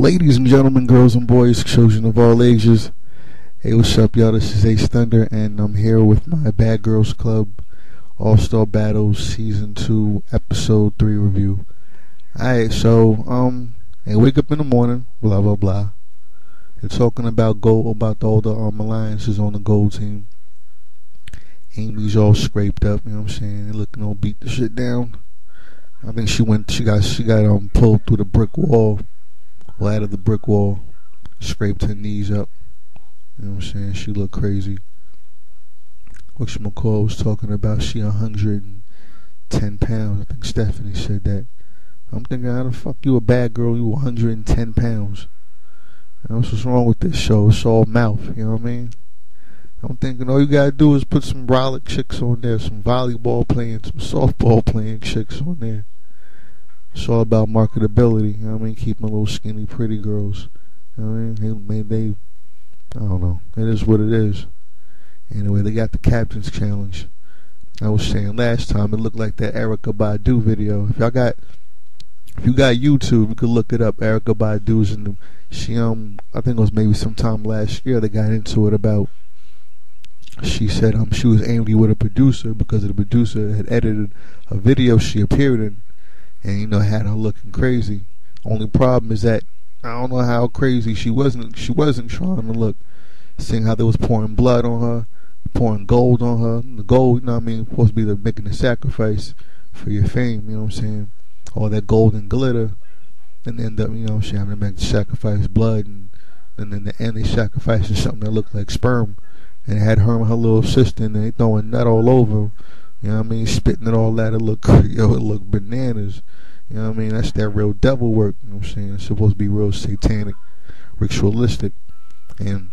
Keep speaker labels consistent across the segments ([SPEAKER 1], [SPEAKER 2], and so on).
[SPEAKER 1] Ladies and gentlemen, girls and boys, children of all ages. Hey, what's up, y'all? This is Ace Thunder, and I'm here with my Bad Girls Club All-Star Battles Season 2, Episode 3 review. Alright, so, I wake up in the morning, blah, blah, blah. They're talking about all the alliances on the gold team. Amy's all scraped up, you know what I'm saying? They're looking all beat the shit down. I think she got pulled through the brick wall. Out of the brick wall, scraped her knees up. You know what I'm saying? She looked crazy. Whatchamacall was talking about she 110 pounds. I think Stephanie said that. I'm thinking, how the fuck you a bad girl? You 110 pounds. You know, what's wrong with this show? It's all mouth. You know what I mean? I'm thinking all you gotta do is put some brolic chicks on there, some volleyball playing, some softball playing chicks on there. It's all about marketability, you know what I mean? Keeping little skinny pretty girls. You know what I mean? They I don't know. It is what it is. Anyway, they got the Captain's Challenge. I was saying last time it looked like that Erykah Badu video. If you got YouTube, you could look it up. Erykah Badu's in the I think it was maybe sometime last year they got into it about she said she was angry with a producer because the producer had edited a video she appeared in. And had her looking crazy. Only problem is that I don't know how crazy she wasn't trying to look. Seeing how they was pouring blood on her, pouring gold on her. The gold, supposed to be making the sacrifice for your fame, you know what I'm saying? All that gold and glitter. And end up, she having to make the sacrifice blood, and then in the end they sacrificing something that looked like sperm. And it had her and her little sister and they throwing nut all over. You know what I mean? Spitting it all out. It looked bananas. You know what I mean? That's that real devil work. You know what I'm saying? It's supposed to be real satanic, ritualistic. And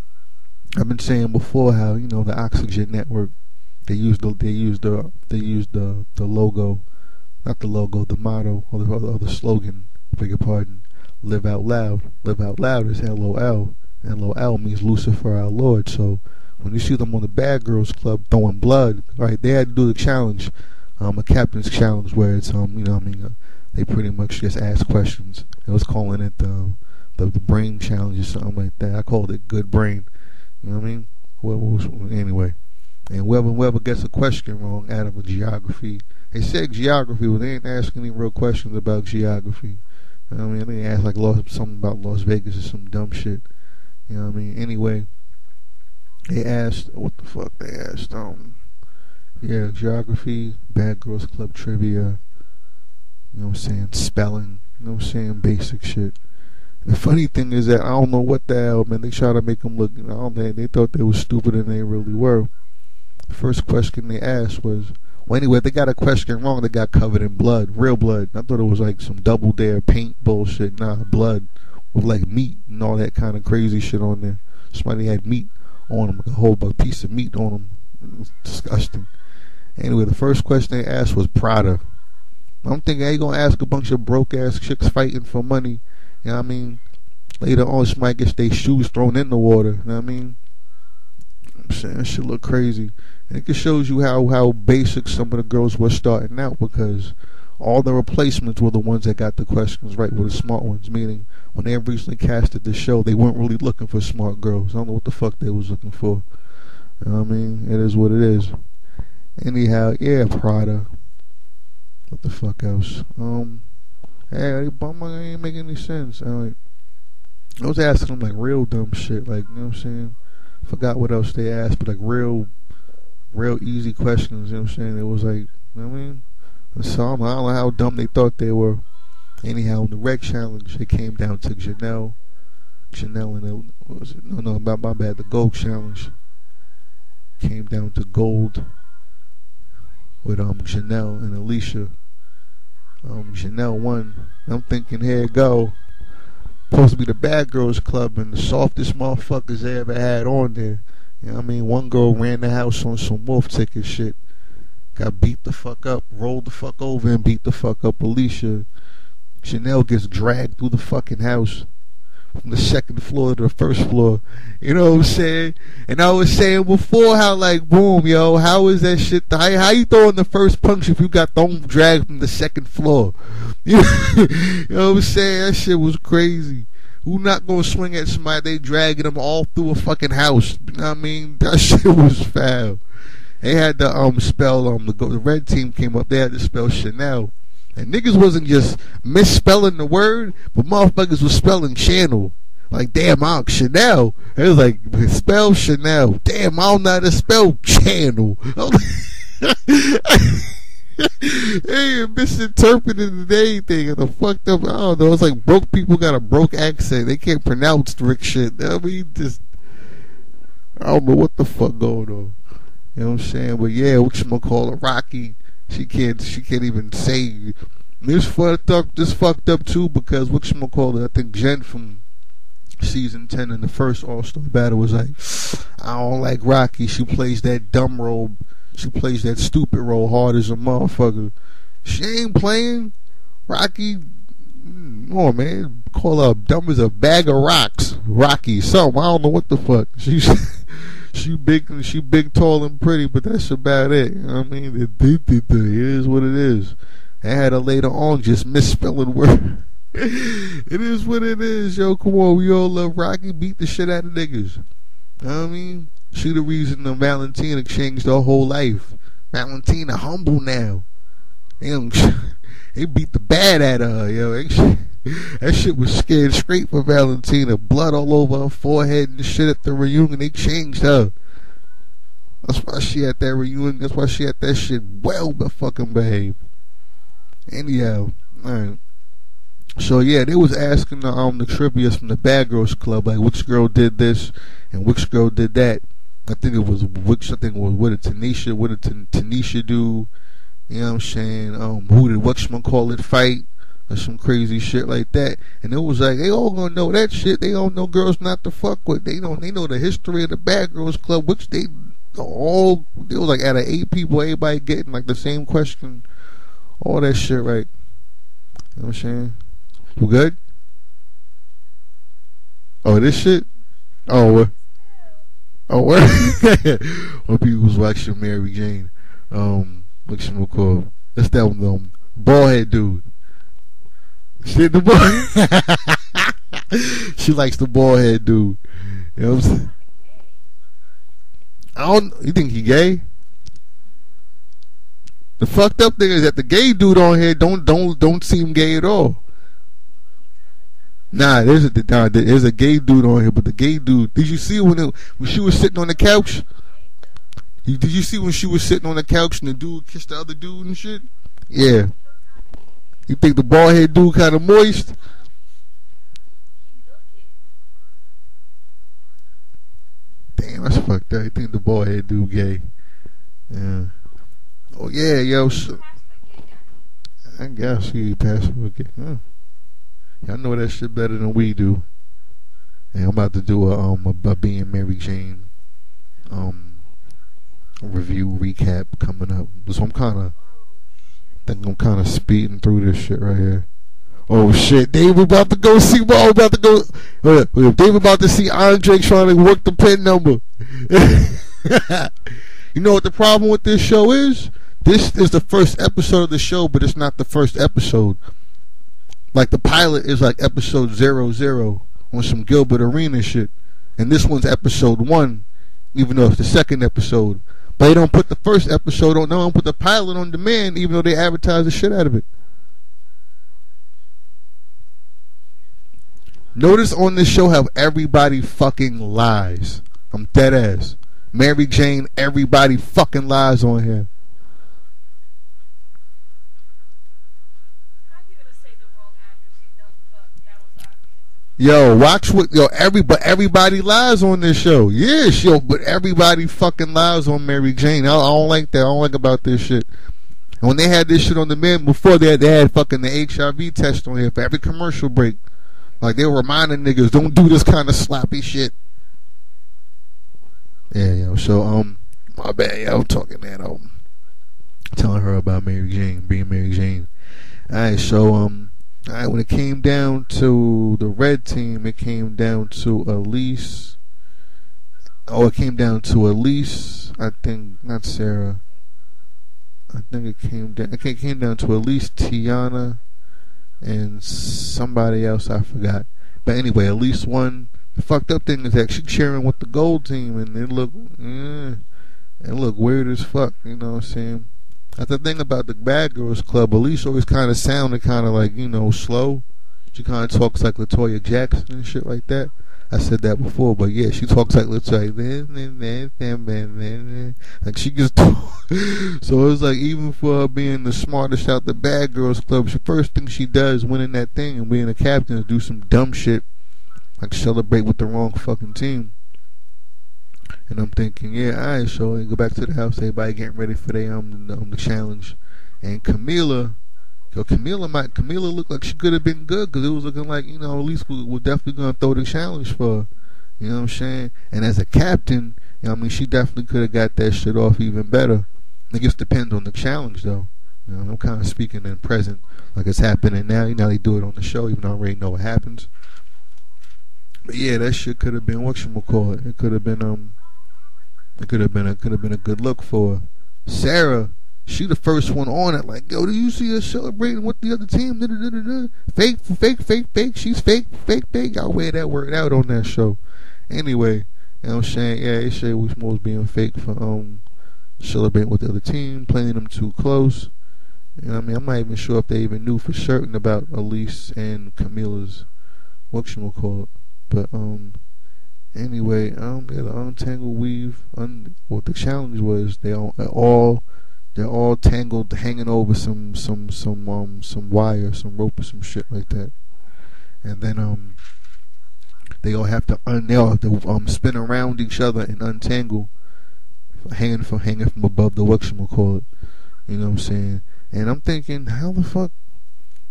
[SPEAKER 1] I've been saying before how, the Oxygen Network, they used the logo, not the logo, the motto, or the slogan, beg your pardon, live out loud. Live out loud is LOL. And LOL means Lucifer our Lord. So when you see them on the Bad Girls Club throwing blood, right, they had to do the challenge, a Captain's Challenge, where it's they pretty much just ask questions. I was calling it the brain challenge or something like that. I called it good brain. You know what I mean? Anyway, and whoever gets a question wrong out of a geography, they said geography, but they ain't asking any real questions about geography. You know what I mean? They asked something about Las Vegas or some dumb shit. You know what I mean? Anyway, they asked what the fuck they asked. Geography, Bad Girls Club trivia. You know what I'm saying? Spelling. You know what I'm saying? Basic shit. The funny thing is that I don't know what the hell, man. They try to make them look, they thought they were stupider than they really were. The first question they asked was, anyway, they got a question wrong. They got covered in blood. Real blood. I thought it was like some double dare paint bullshit. Nah, blood with like meat and all that kind of crazy shit on there. Somebody had meat on them, like a whole piece of meat on them. It was disgusting. Anyway, the first question they asked was Prada. I'm thinking, they gonna ask a bunch of broke ass chicks fighting for money. You know what I mean? Later on, she might get their shoes thrown in the water. You know what I mean? I'm saying that shit look crazy. And it just shows you how basic some of the girls were starting out, because all the replacements were the ones that got the questions right, were the smart ones. Meaning, when they originally casted the show, they weren't really looking for smart girls. I don't know what the fuck they was looking for. You know what I mean? It is what it is. Anyhow, yeah, Prada. What the fuck else? It ain't making any sense. I was asking them real dumb shit, you know what I'm saying? Forgot what else they asked, but real easy questions, you know what I'm saying? It was you know what I mean? So I don't know how dumb they thought they were. Anyhow, in the Reg Challenge, it came down to Janelle and what was it? No, my bad. The Gold Challenge came down to gold with Janelle and Alicia. Janelle won. I'm thinking, here it go. Supposed to be the Bad Girls Club and the softest motherfuckers they ever had on there. You know what I mean? One girl ran the house on some wolf ticket shit. Got beat the fuck up, rolled the fuck over and beat the fuck up Alicia. Janelle gets dragged through the fucking house from the second floor to the first floor. You know what I'm saying? And I was saying before how boom, yo, how is that shit? How you throwing the first punch if you got thrown dragged from the second floor? You know what I'm saying? That shit was crazy. Who not gonna swing at somebody? They dragging them all through a fucking house. You know what I mean? That shit was foul. They had to spell the red team came up. They had to spell Chanel, and niggas wasn't just misspelling the word, but motherfuckers was spelling channel. Like, damn, Chanel. It was like, spell Chanel. Damn, I don't know how to spell channel. They misinterpreted anything and the fucked up. I don't know. It's like broke people got a broke accent. They can't pronounce Rick shit. I mean, just I don't know what the fuck going on. You know what I'm saying? But yeah, whatchamacallit, Rocky. She can't even say. This fucked up too because whatchamacallit, I think Jen from season 10 in the first All-Star battle was like, I don't like Rocky. She plays that dumb role. She plays that stupid role hard as a motherfucker. She ain't playing Rocky. Come on, man. Call her dumb as a bag of rocks. Rocky, something. I don't know what the fuck. She big, tall, and pretty, but that's about it. You know what I mean? It is what it is. I had her later on just misspelling word. It is what it is, yo. Come on, we all love Rocky. Beat the shit out of niggas. You know what I mean? She the reason that Valentina changed her whole life. Valentina humble now. They beat the bad out of her, yo. That shit was scared straight for Valentina. Blood all over her forehead and shit at the reunion. They changed her. That's why she at that reunion. That's why she at that shit well but fucking behaved. Anyhow, alright. So yeah, they was asking the trivia from the Bad Girls Club, like which girl did this and which girl did that. I think it was what did Tanisha do? You know what I'm saying? Who did whatchamacallit fight? Or some crazy shit like that. And it was like they all gonna know that shit. They all know girls not to fuck with. They know the history of the Bad Girls Club, which they was like out of 8 people, everybody getting like the same question. All that shit, right? You know what I'm saying? You good? Oh, this shit? Oh, what? When people was watching Mary Jane, what's she called? That's that one, bald head dude. Shit, the bald. She likes the bald head dude. You know what I'm saying? You think he gay? The fucked up thing is that the gay dude on here don't seem gay at all. Nah, there's a gay dude on here, but the gay dude. Did you see when she was sitting on the couch? Did you see when she was sitting on the couch and the dude kissed the other dude and shit? Yeah. You think the bald head dude kind of moist? Damn, that's fucked up. You think the bald head dude gay? Yeah. Oh yeah, yo. I guess he passed away. Huh. Y'all know that shit better than we do. And I'm about to do a Being Mary Jane review recap coming up. So I'm kind of speeding through this shit right here. Oh shit, Dave about to go see Dave about to see Andre trying to work the pin number. You know what the problem with this show is? This is the first episode of the show, but it's not the first episode. Like the pilot is like episode 00 on some Gilbert Arena shit, and this one's episode 1, even though it's the second episode. But they don't put the first episode on. They don't put the pilot on demand, even though they advertise the shit out of it. Notice on this show how everybody fucking lies. I'm dead ass. Mary Jane, everybody fucking lies on here. Yo, watch what everybody lies on this show. Yeah, but everybody fucking lies on Mary Jane. I don't like that. I don't like about this shit. And when they had this shit on the men before, they had fucking the HIV test on here for every commercial break. Like they were reminding niggas, don't do this kind of sloppy shit. Yeah, yo. So my bad. Yo, I'm talking that. Telling her about Mary Jane, being Mary Jane. All right, so Alright, when it came down to the red team, it came down to Elise. It came down to Elise. I think, not Sarah. I think it came down to Elise, Tiana, and somebody else I forgot. But anyway, at least one. The fucked up thing is that she cheering with the gold team, and it look weird as fuck. You know what I'm saying? That's the thing about the Bad Girls Club. Alicia always kind of sounded kind of like, slow. She kind of talks like Latoya Jackson and shit like that. I said that before, but yeah, she talks like Latoya. Like she just so it's like, even for her being the smartest out the Bad Girls Club, the first thing she does winning that thing and being a captain is do some dumb shit, like celebrate with the wrong fucking team. And I'm thinking, yeah, alright, so go back to the house, everybody getting ready for the challenge. And Camila looked like she could have been good, because it was looking like, at least we're definitely going to throw the challenge for her. You know what I'm saying? And as a captain, she definitely could have got that shit off even better. It just depends on the challenge, though. I'm kind of speaking in present, like it's happening now. They do it on the show, even though I already know what happens. But yeah, that shit could have been whatchamacallit. It could have been It could have been a good look for her. Sarah, she the first one on it. Like, yo, do you see her celebrating with the other team? Fake. She's fake. Y'all wear that word out on that show. Anyway, you know what I'm saying? Yeah, they say we supposed being fake for celebrating with the other team, playing them too close. You know what I mean? I'm not even sure if they even knew for certain about Elise and Camila's whatchamacallit. But anyway, the untangled weave. What the challenge was, they're all tangled, hanging over some wire, some rope, or some shit like that. And then they all have to spin around each other and untangle, hanging from above the whatchamacallit. You know what I'm saying? And I'm thinking, how the fuck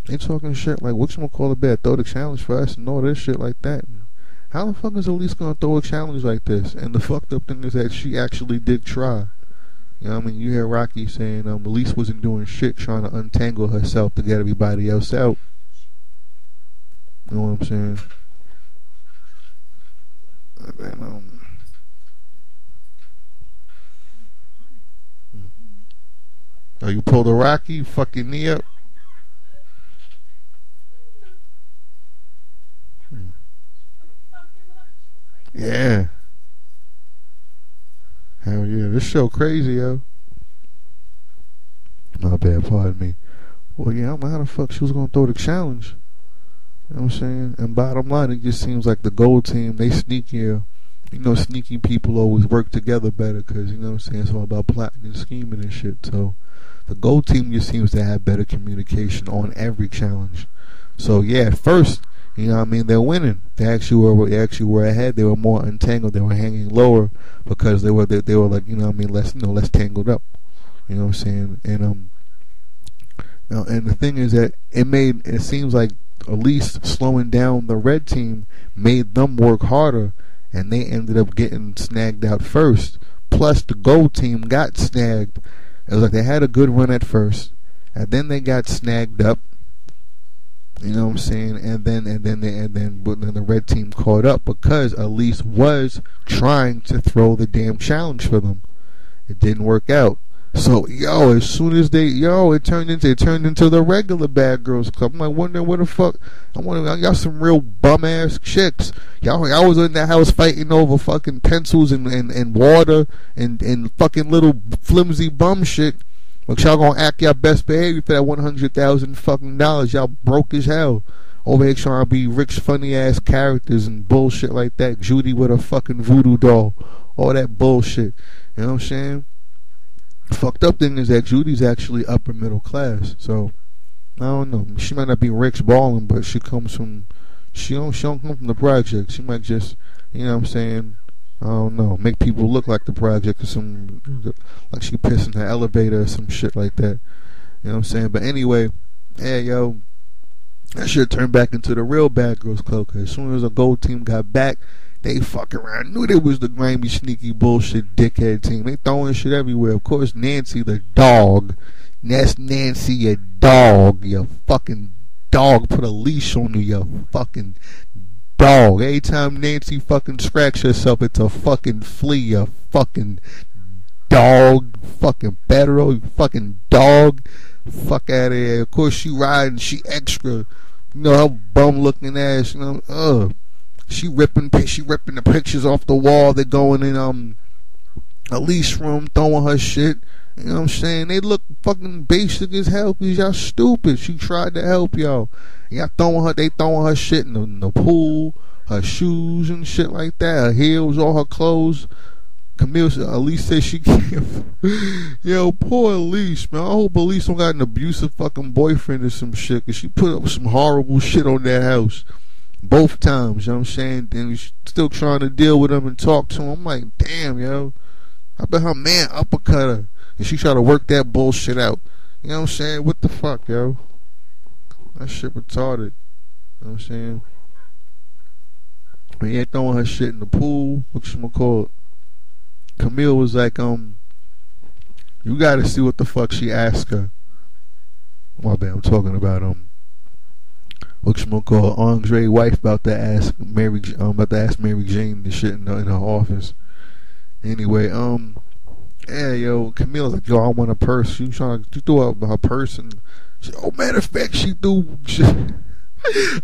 [SPEAKER 1] they talking shit like whatchamacallit better throw the challenge for us and all this shit like that? How the fuck is Elise gonna throw a challenge like this? And the fucked up thing is that she actually did try. You know what I mean? You hear Rocky saying Elise wasn't doing shit trying to untangle herself to get everybody else out. You know what I'm saying? And then, oh, you pulled a Rocky? You fucking knee up? Yeah. Hell yeah. This show crazy, yo. My bad, pardon me. Well, yeah, I don't know how the fuck she was gonna throw the challenge. You know what I'm saying? And bottom line, it just seems like the gold team, they sneakier. Sneaky people always work together better, because, you know what I'm saying, it's all about plotting and scheming and shit. So the gold team just seems to have better communication on every challenge. So yeah, at first, you know what I mean, they're winning. They actually were ahead. They were more untangled. They were hanging lower because they were like, you know what I mean, less tangled up. You know what I'm saying? And and the thing is that it seems like at least slowing down the red team made them work harder, and they ended up getting snagged out first. Plus the gold team got snagged. It was like they had a good run at first, and then they got snagged up. You know what I'm saying? And then the red team caught up because Elise was trying to throw the damn challenge for them. It didn't work out. So as soon as it turned into the regular Bad Girls Club. I'm like wondering what the fuck. Y'all some real bum ass chicks. Y'all was in that house fighting over fucking pencils and water and fucking little flimsy bum shit. Like y'all gonna act your best behavior for that $100,000 fucking dollars. Y'all broke as hell. Over here trying to be rich, funny ass characters and bullshit like that. Judy with a fucking voodoo doll. All that bullshit. You know what I'm saying? The fucked up thing is that Judy's actually upper middle class. So I don't know. She might not be rich balling, but she don't come from the project. She might just, you know what I'm saying, I don't know, make people look like the project or like she pissed in the elevator or some shit like that. You know what I'm saying? But anyway, hey yo, that shit turned back into the real Bad Girls Club, cause as soon as the gold team got back, they fuck around. Knew they was the grimy, sneaky, bullshit, dickhead team. They throwing shit everywhere. Of course, Nancy the dog. That's Nancy, your dog. You fucking dog. Put a leash on you, you fucking dog. Every time Nancy fucking scratch herself, it's a fucking flea, you fucking dog. Fucking Pedro, you fucking dog. Fuck out of here. Of course, she riding, she extra. You know, her bum looking ass, you know, She ripping the pictures off the wall. They're going in Elise room, throwing her shit. You know what I'm saying? They look fucking basic as hell because y'all stupid. She tried to help y'all. Y'all they throwing her shit in the pool, her shoes and shit like that, her heels, all her clothes. Elise said she can't. Yo, poor Elise, man. I hope Elise don't got an abusive fucking boyfriend or some shit, because she put up some horrible shit on that house. Both times, you know what I'm saying? And she's still trying to deal with him and talk to him. I'm like, damn, yo. I bet her man uppercut her. And she try to work that bullshit out. You know what I'm saying? What the fuck, yo? That shit retarded. You know what I'm saying? When you ain't throwing her shit in the pool, whatchamacallit? Camille was like, you gotta see what the fuck she asked her. My bad, I'm talking about, whatchamacallit, Andre wife about to ask Mary Jane the shit in her office. Anyway, yeah, yo, Camille's like, yo, I want a purse. She threw out her purse, and matter of fact, she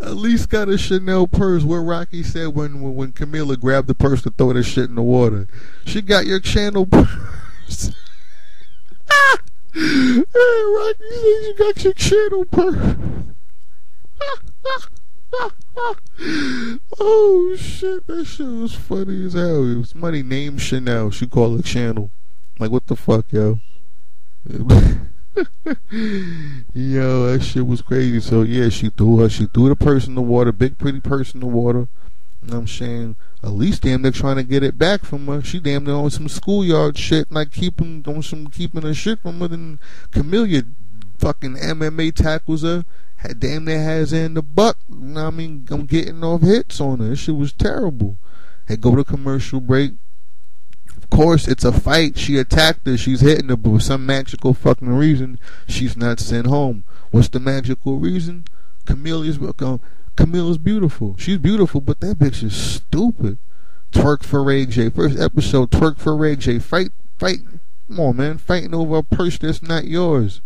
[SPEAKER 1] at least got a Chanel purse. Where Rocky said when Camilla grabbed the purse to throw that shit in the water, she got your Chanel purse. Hey, Rocky said you got your Chanel purse. Oh shit, that shit was funny as hell. It was somebody named Chanel. She called it Channel. Like, what the fuck, yo? Yo, that shit was crazy. So yeah, she threw the purse in the water, big pretty purse in the water. You know what I'm saying? At least damn they're trying to get it back from her. She damn near on some schoolyard shit, like keeping her shit from her. And Camilla fucking MMA tackles her. Damn near has her in the butt. You know what I mean? I'm getting off hits on her. This shit was terrible. Hey, go to commercial break. Of course, it's a fight. She attacked her. She's hitting her, but for some magical fucking reason, she's not sent home. What's the magical reason? Camille's beautiful. She's beautiful, but that bitch is stupid. Twerk for Ray J. First episode, twerk for Ray J. Fight. Come on, man. Fighting over a purse that's not yours.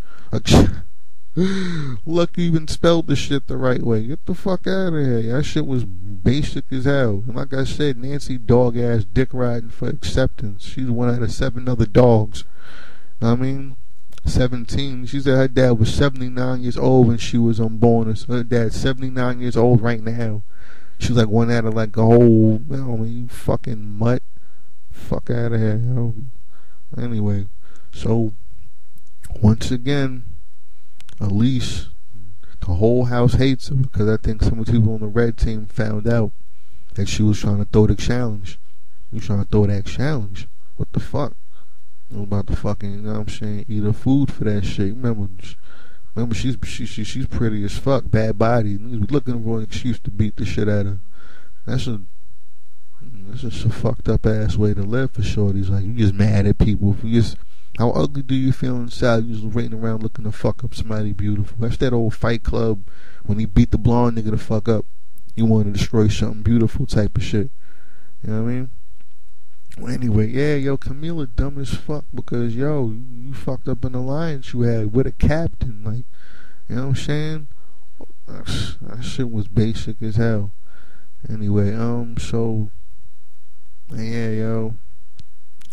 [SPEAKER 1] Lucky even spelled the shit the right way. Get the fuck out of here. That shit was basic as hell. And like I said, Nancy dog ass dick riding for acceptance. She's one out of 7 other dogs. I mean, 17. She said her dad was 79 years old when she was born. Her dad's 79 years old right now. She was like one out of like a whole, you fucking mutt. Fuck out of here, yo. Anyway, so once again, Elise, the whole house hates her because I think some of the people on the red team found out that she was trying to throw the challenge. You trying to throw that challenge? What the fuck? I'm about to fucking, you know what I'm saying, eat her food for that shit. Remember she's pretty as fuck, bad body. Niggas was looking for an excuse to beat the shit out of her. That's just a fucked up ass way to live for shorties. Like, you just mad at people. How ugly do you feel inside? You just waiting around looking to fuck up somebody beautiful. That's that old Fight Club when he beat the blonde nigga to fuck up. You want to destroy something beautiful type of shit. You know what I mean? Well, anyway, yeah, yo, Camilla dumb as fuck because, yo, you fucked up an alliance you had with a captain. Like, you know what I'm saying? That shit was basic as hell. Anyway, so, yeah, yo.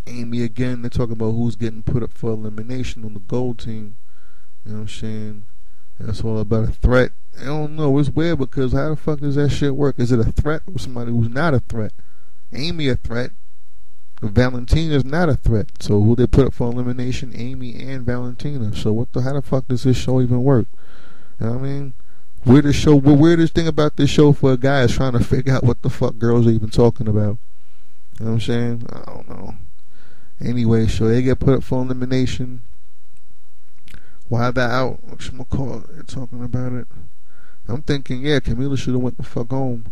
[SPEAKER 1] Amy again, they're talking about who's getting put up for elimination on the gold team. You know what I'm saying? That's all about a threat. I don't know, it's weird because how the fuck does that shit work? Is it a threat or somebody who's not a threat? Amy a threat. Valentina's not a threat. So who they put up for elimination? Amy and Valentina. So how the fuck does this show even work? You know what I mean? Weirdest thing about this show for a guy is trying to figure out what the fuck girls are even talking about. You know what I'm saying? I don't know. Anyway, so they get put up for elimination. Why they're out? They're talking about it. I'm thinking, yeah, Camilla should have went the fuck home.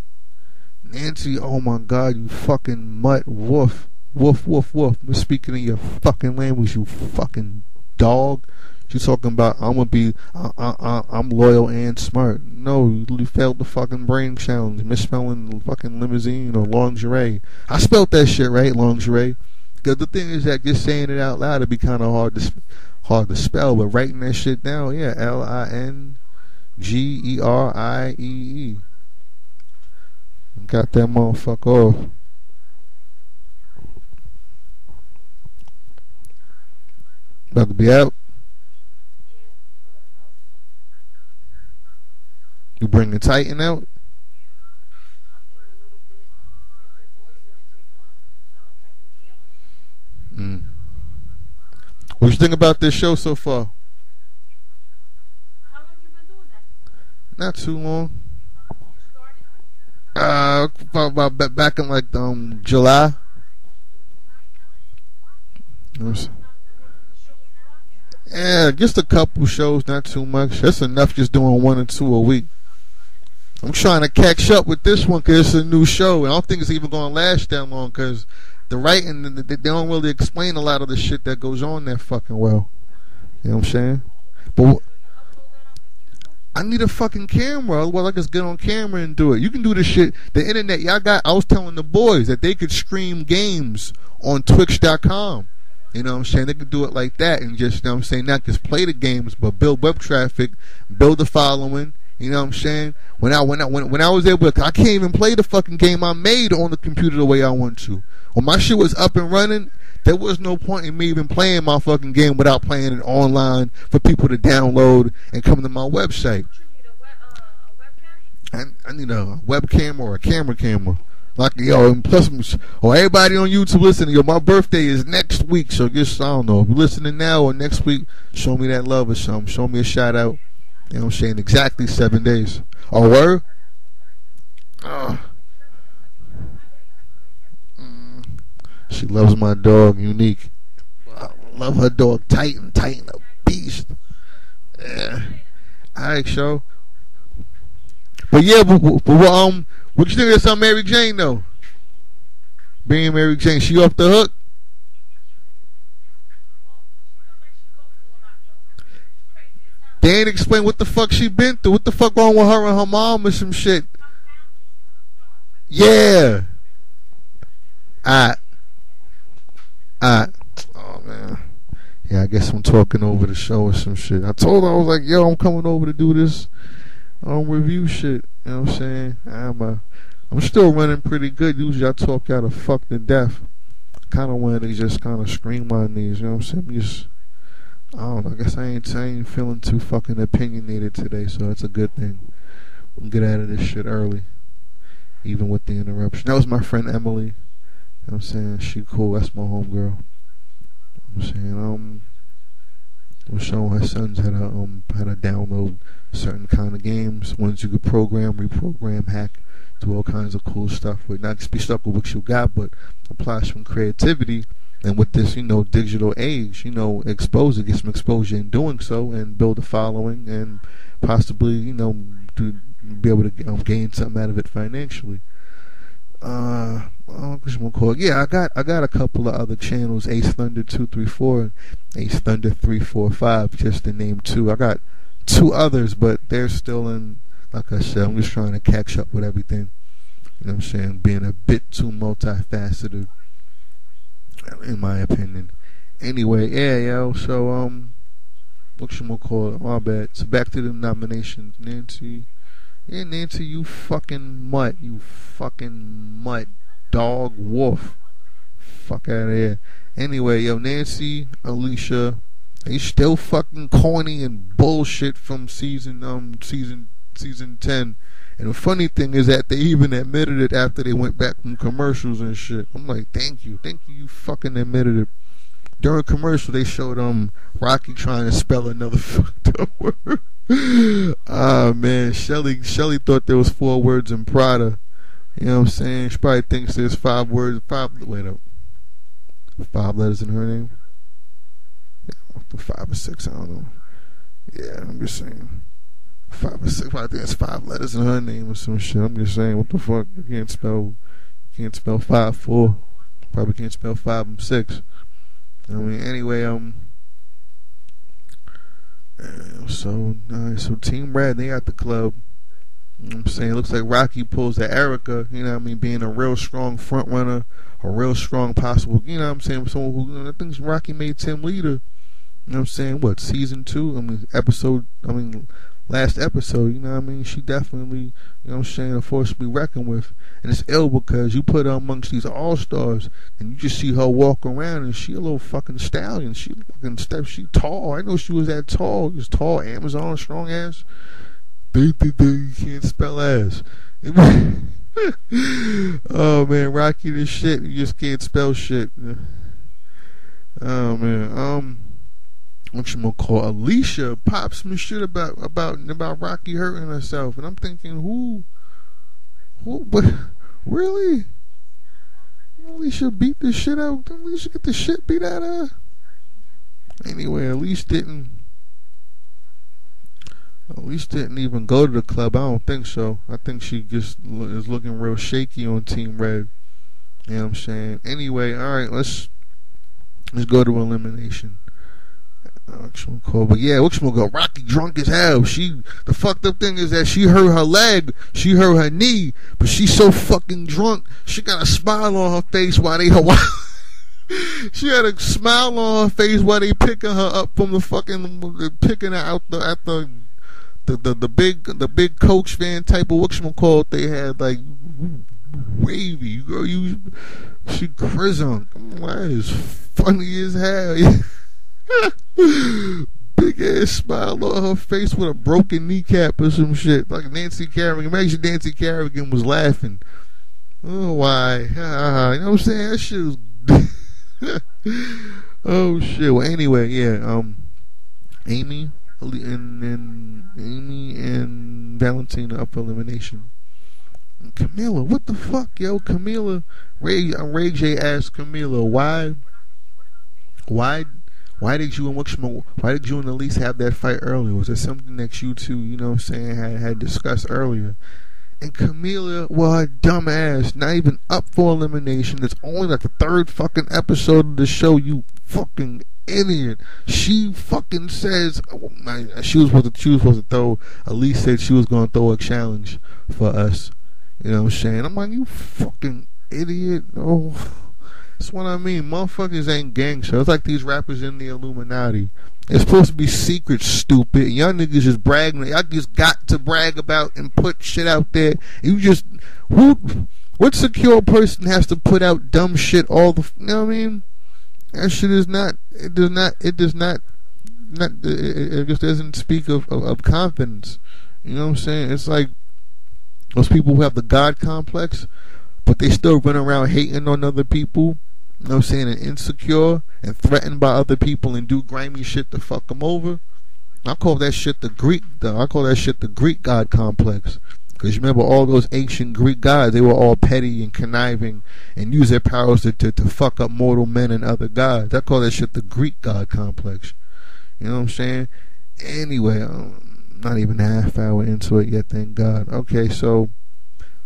[SPEAKER 1] Nancy, oh my god, you fucking mutt. Woof. Woof, woof, woof. I'm speaking in your fucking language, you fucking dog. She's talking about, I'm loyal and smart. No, you failed the fucking brain challenge. Misspelling fucking limousine or lingerie. I spelled that shit right, lingerie. Because the thing is that just saying it out loud, it'd be kind of hard to spell. But writing that shit down, yeah, Lingerie. G-E-R-I-E-E. Got that motherfucker off. About to be out. You bring the Titan out? Mm. What you think about this show so far?
[SPEAKER 2] How long you been doing that?
[SPEAKER 1] Not too long. About back in like July. Yeah, just a couple shows, not too much. That's enough. Just doing 1 or 2 a week. I'm trying to catch up with this one because it's a new show, and I don't think it's even going to last that long because the writing, they don't really explain a lot of the shit that goes on that fucking well. You know what I'm saying? But I need a fucking camera, otherwise I just get on camera and do it. You can do this shit. The internet, y'all got. I was telling the boys that they could stream games on Twitch.com. You know what I'm saying? They could do it like that and just, you know what I'm saying, not just play the games, but build web traffic, build the following. You know what I'm saying? When I was able to, I can't even play the fucking game I made on the computer the way I want to. When my shit was up and running, there was no point in me even playing my fucking game without playing it online for people to download and come to my website. I need a webcam or a camera. Like, yo, and plus, everybody on YouTube listening, yo, my birthday is next week, so just, I don't know, if you're listening now or next week, show me that love or something. Show me a shout out. You know what I'm saying? Exactly 7 days. Oh, word? She loves my dog, Unique. I love her dog, Titan, a beast. Yeah. Alright, show. But yeah, but what you think of some Mary Jane though? Being Mary Jane, she off the hook? They ain't explain what the fuck she been through. What the fuck wrong with her and her mom or some shit? Yeah. Oh man. Yeah, I guess I'm talking over the show or some shit. I told her, I was like, yo, I'm coming over to do this review shit. You know what I'm saying? I'm still running pretty good. Usually I talk out of fuck to death. Kind of wanted to just kind of scream my knees. You know what I'm saying? I don't know. I guess I ain't feeling too fucking opinionated today, so that's a good thing. I'm get out of this shit early, even with the interruption. That was my friend Emily. You know what I'm saying? She cool. That's my homegirl. I'm saying was showing her sons how to download certain kind of games, ones you could program, reprogram, hack, do all kinds of cool stuff with. Not just be stuck with what you got, but apply some creativity. And with this, digital age, get some exposure in doing so, and build a following, and possibly, to be able to gain something out of it financially. What you gonna call it? Yeah, I got a couple of other channels, Ace Thunder 234, Ace Thunder 345, just to name 2. I got 2 others, but they're still in. Like I said, I'm just trying to catch up with everything. You know what I'm saying? Being a bit too multifaceted, in my opinion. Anyway, yeah, yo. So what you gonna call it? My bad. So back to the nominations, Nancy. Yeah, Nancy, you fucking mutt. Dog, wolf. Fuck out of here. Anyway, yo, Nancy, Alicia, they still fucking corny and bullshit from season 10. And the funny thing is that they even admitted it after they went back from commercials and shit. I'm like, thank you, you fucking admitted it. During commercial, they showed Rocky trying to spell another fucked up word. Ah man, Shelly thought there was 4 words in Prada. You know what I'm saying? She probably thinks there's 5 words. 5 letters in her name. Yeah, 5 or 6, I don't know. Yeah, I'm just saying. 5 or 6. I think there's 5 letters in her name or some shit. I'm just saying, what the fuck? You can't spell 5 4. Probably can't spell 5 and 6. I mean, anyway, so Team Red, they at the club. You know what I'm saying? It looks like Rocky pulls the Erica, you know what I mean, being a real strong front runner, a real strong possible, you know what I'm saying, someone who, I think Rocky made Tim leader. You know what I'm saying? What, season 2? last episode, you know what I mean? She definitely, you know what I'm saying, a force to be reckoned with. And it's ill because you put her amongst these all-stars and you just see her walk around and she a little fucking stallion. She fucking steps, she tall. I know she was that tall. She was tall, Amazon, strong ass. You can't spell ass. Oh man, Rocky this shit. You just can't spell shit. Oh man. Whatchamacallit, Alicia pops some shit about Rocky hurting herself, and I'm thinking, but really? Alicia beat the shit out. Alicia get the shit beat out of her. Anyway, Alicia didn't even go to the club. I don't think so. I think she just is looking real shaky on Team Red. You know what I'm saying? Anyway, all right, let's go to elimination. But yeah, whatchamacallit, Rocky drunk as hell. The fucked up thing is that she hurt her leg, she hurt her knee, but she's so fucking drunk, she got a smile on her face while they she had a smile on her face while they picking her up from the fucking, picking her out the big Coach van type of whatchamacallit they had, like wavy girl. She grizzled. That is funny as hell. Big ass smile on her face with a broken kneecap or some shit, like Nancy Kerrigan. Imagine Nancy Kerrigan was laughing. Oh, why? You know what I'm saying? That shit was. Oh shit. Well, anyway, yeah. Amy and Valentina up for elimination. And Camila, what the fuck, yo? Camila, Ray J asked Camila, why did you and Elise have that fight earlier? Was there something that you two, you know what I'm saying, had discussed earlier? And Camila, well, her dumb ass, not even up for elimination. It's only like the third fucking episode of the show, you fucking idiot. She fucking says she was supposed to throw. Elise said she was gonna throw a challenge for us. You know what I'm saying? I'm like, you fucking idiot. Oh, that's what I mean. Motherfuckers ain't gangster. It's like these rappers in the Illuminati. It's supposed to be secret, stupid. Y'all niggas just bragging. Y'all just got to brag about and put shit out there. You just what secure person has to put out dumb shit all the? You know what I mean? That shit is not. It just doesn't speak of confidence. You know what I'm saying? It's like those people who have the God complex, but they still run around hating on other people. You know what I'm saying? And insecure and threatened by other people and do grimy shit to fuck them over. I call that shit the Greek God complex. Because you remember all those ancient Greek gods, they were all petty and conniving and use their powers to fuck up mortal men and other gods. I call that shit the Greek God complex. You know what I'm saying? Anyway, I'm not even a half hour into it yet, thank God. Okay, so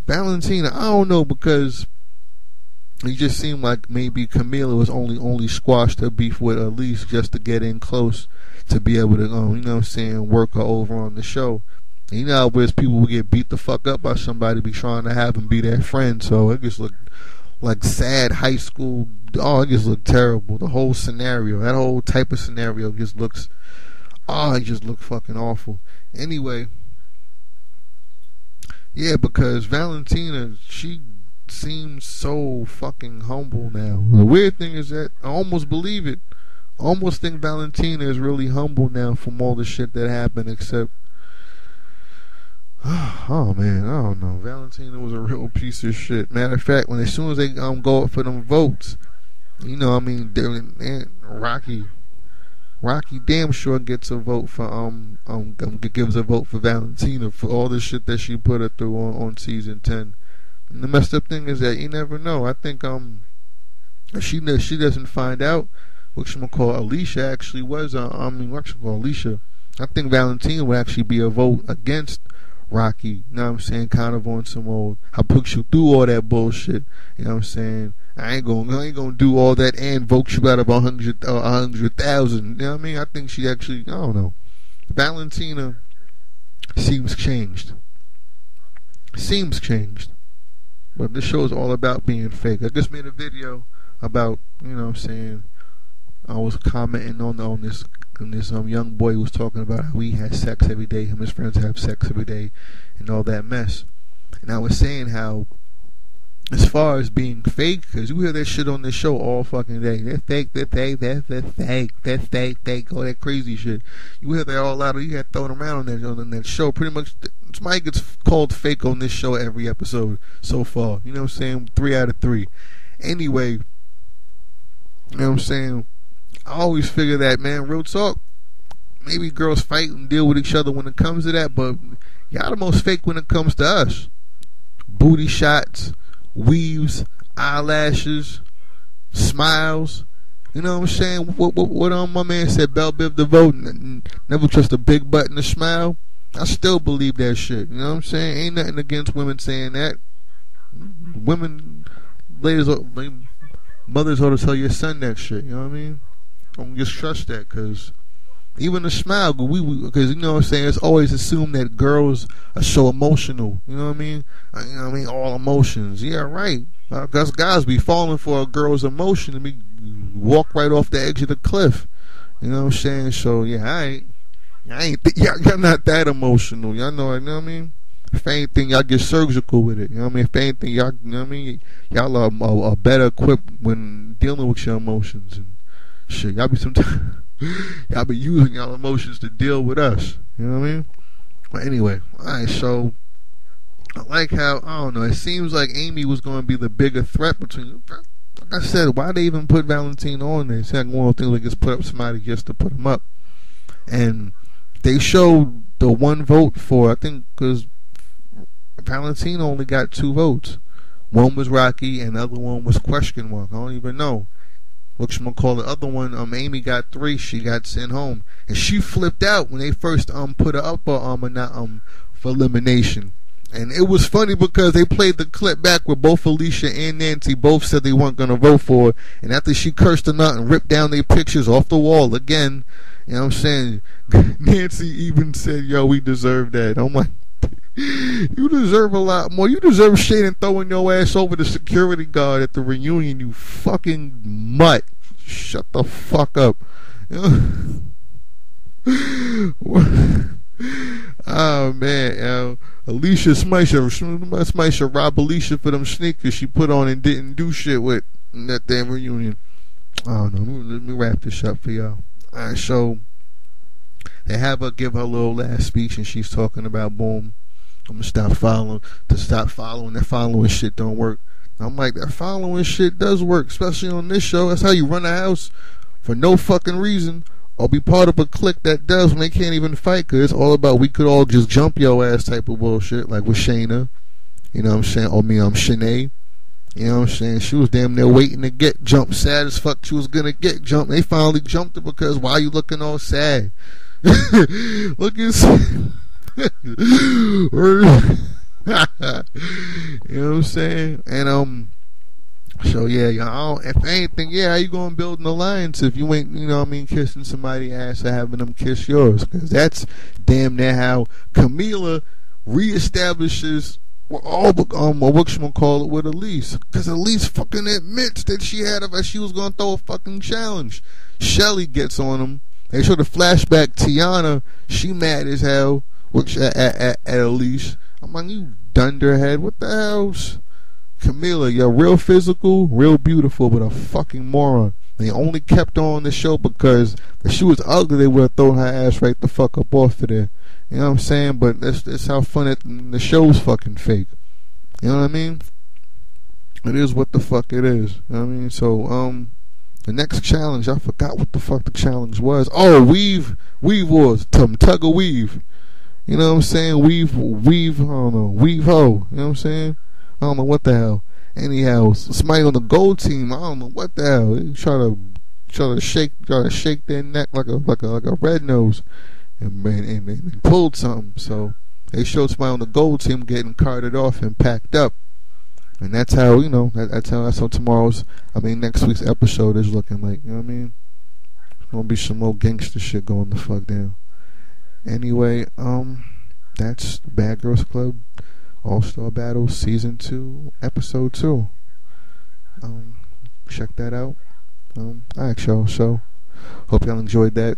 [SPEAKER 1] Valentina, I don't know, because it just seemed like maybe Camila was only squashed her beef with Elise just to get in close to be able to, you know what I'm saying, work her over on the show. And you know how whereas people will get beat the fuck up by somebody be trying to have them be their friend, so it just looked like sad high school. Oh, it just looked terrible. The whole scenario, that whole type of scenario just looks, it just looked fucking awful. Anyway, yeah, because Valentina, she seems so fucking humble now. The weird thing is that I almost believe it. I almost think Valentina is really humble now from all the shit that happened, except oh man, I don't know. Valentina was a real piece of shit. Matter of fact, as soon as they go up for them votes, you know, I mean, Rocky damn sure gets a vote for gives a vote for Valentina for all the shit that she put her through on season 10. And the messed up thing is that you never know. I think she doesn't find out whatchamacallit Alicia actually was Alicia. I think Valentina would actually be a vote against Rocky. You know what I'm saying? Kind of on some old, I put you through all that bullshit. You know what I'm saying? I ain't gonna do all that and vote you out of 100,000. You know what I mean? I think she actually, I don't know. Valentina seems changed. But this show is all about being fake. I just made a video about, you know what I'm saying, I was commenting on this and this young boy was talking about how he has sex every day, him and his friends have sex every day, and all that mess. And I was saying how, as far as being fake, because you hear that shit on this show all fucking day. They're fake, they're fake, they're fake, they're fake, all that crazy shit. You hear that all out of, you got thrown around on that show. Pretty much, somebody gets called fake on this show every episode so far. You know what I'm saying? 3 out of 3. Anyway, you know what I'm saying? I always figure that, man, real talk, maybe girls fight and deal with each other when it comes to that, but y'all the most fake when it comes to us. Booty shots, weaves, eyelashes, smiles. You know what I'm saying? What my man said, Bell Biv DeVoe, never trust a big butt and a smile. I still believe that shit. You know what I'm saying? Ain't nothing against women saying that. Women, ladies, mothers ought to tell your son that shit. You know what I mean? Don't just trust that, because even a smile, because you know what I'm saying, it's always assumed that girls are so emotional. You know what I mean? All emotions. Yeah, right. Because guys be falling for a girl's emotion and be walk right off the edge of the cliff. You know what I'm saying? So yeah, y'all not that emotional. Y'all know what I mean? If anything, y'all get surgical with it. You know what I mean? If anything, y'all, you know what I mean? Y'all are better equipped when dealing with your emotions and shit. Y'all be using y'all emotions to deal with us. You know what I mean? But anyway, alright, so I like how, I don't know, it seems like Amy was going to be the bigger threat between, like I said, why they even put Valentino on there? It's like one of those things that gets put up somebody just to put him up. And they showed the one vote for, I think, because Valentino only got 2 votes. One was Rocky and the other one was question mark. I don't even know. The other one, Amy got 3. She got sent home, and she flipped out when they first put her up for elimination. And it was funny because they played the clip back where both Alicia and Nancy both said they weren't gonna vote for her, and after she cursed them out and ripped down their pictures off the wall again, you know what I'm saying, Nancy even said, "Yo, we deserve that." I'm like, you deserve a lot more. You deserve Shane throwing your ass over the security guard at the reunion, you fucking mutt. Shut the fuck up. Oh man, Alicia somebody should rob Alicia for them sneakers she put on and didn't do shit with in that damn reunion. I don't know. Let me wrap this up for y'all. Alright, so they have her give her little last speech, and she's talking about, boom, I'm gonna stop following. That following shit don't work. I'm like, that following shit does work, especially on this show. That's how you run a house for no fucking reason, or be part of a clique that does when they can't even fight, because it's all about we could all just jump your ass type of bullshit, like with Shayna. You know what I'm saying? Or me, Shanae. You know what I'm saying? She was damn near waiting to get jumped. Sad as fuck she was gonna get jumped. They finally jumped her because why are you looking all sad? Looking sad. You know what I'm saying? And so yeah, y'all, if anything, yeah, how you gonna build an alliance if you ain't, you know what I mean, kissing somebody's ass or having them kiss yours? Because that's damn near how Camila reestablishes what you call it with Elise. Because Elise fucking admits that she was gonna throw a fucking challenge. Shelly gets on him. They show the flashback. Tiana, she mad as hell. Which at Elise, I'm like, you dunderhead, what the hell's Camila? You're real physical, real beautiful, but a fucking moron. They only kept on the show because if she was ugly, they would have thrown her ass right the fuck up off of there. You know what I'm saying? But that's how fun the show's fucking fake. You know what I mean? It is what the fuck it is. You know what I mean? So the next challenge, I forgot what the fuck the challenge was. Oh, weave wars, tug of weave. You know what I'm saying? Weave, I don't know, weave ho. You know what I'm saying? I don't know what the hell. Anyhow, somebody on the gold team, I don't know what the hell. They try to shake their neck like a red nose, and pulled something. So they showed somebody on the gold team getting carted off and packed up, and that's how, you know, that's how next week's episode is looking like. You know what I mean? There's gonna be some more gangster shit going the fuck down. Anyway, that's Bad Girls Club All-Star Battle Season 2, Episode 2. Check that out. Alright, y'all. So, hope y'all enjoyed that.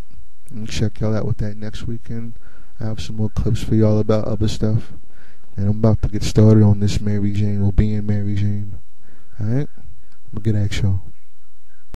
[SPEAKER 1] And check y'all out with that next weekend. I have some more clips for y'all about other stuff. And I'm about to get started on this Mary Jane, or being Mary Jane. Alright? I'm gonna get at y'all.